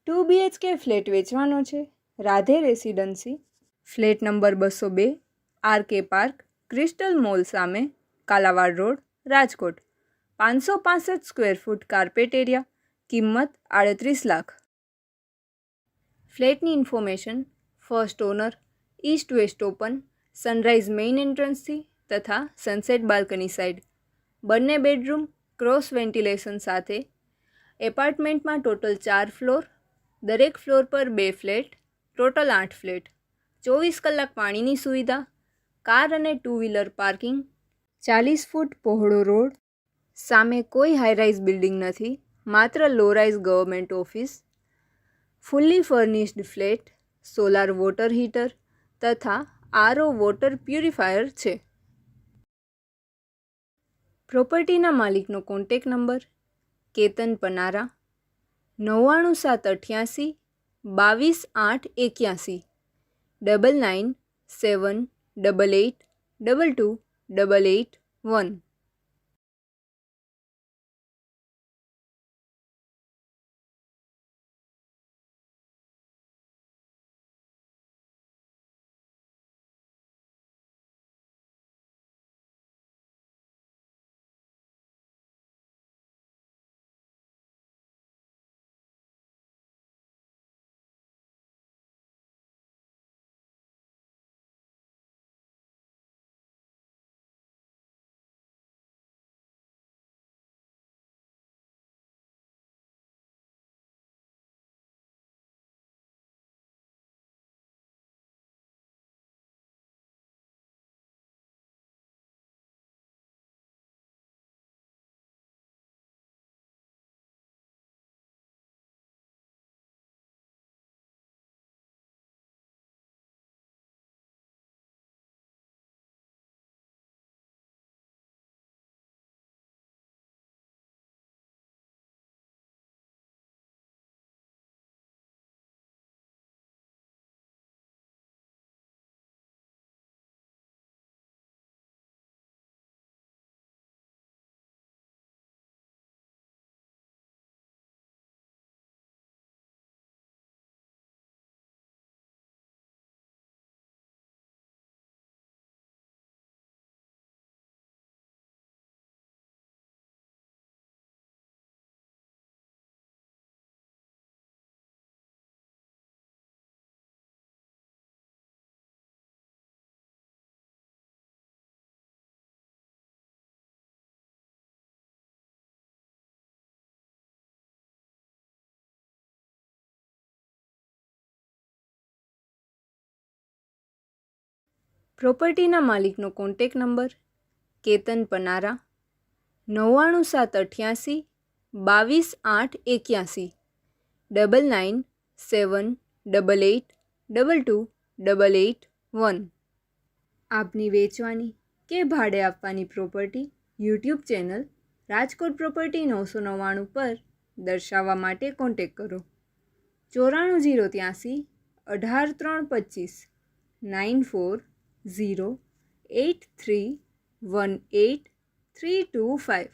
2 BHK flat વેચવાનો છે Radhe Residency, flat number 202, RK Park, Crystal Mall સામે, Kalawad Road, Rajkot. 565 square foot carpet area, કિંમત 38 લાખ. ફ્લેટની information: first owner, east west open, sunrise main એન્ટ્રન્સથી તથા sunset balcony side. બંને bedroom, cross ventilation સાથે. એપાર્ટમેન્ટમાં ટોટલ 4 ફ્લોર, દરેક ફ્લોર પર 2 ફ્લેટ, ટોટલ 8 ફ્લેટ. 24 કલાક પાણીની સુવિધા, કાર અને 2 વ્હીલર પાર્કિંગ. 40 ફૂટ પહોળો રોડ. સામે કોઈ હાઈરાઇઝ બિલ્ડિંગ નથી, માત્ર low rise government office. Fully furnished flat, solar water heater તથા RO વોટર પ્યુરિફાયર છે. પ્રોપર્ટીના માલિકનો કોન્ટેક નંબર: કેતન પનારા, 99788 22881, 9978822821. પ્રોપર્ટીના માલિકનો કોન્ટેક નંબર: કેતન પનારા, 99788 22881, 9978822821. આપની વેચવાની કે ભાડે આપવાની property YouTube channel Rajkot property 999 પર દર્શાવવા માટે કોન્ટેક કરો. 94083 18325 9408318325.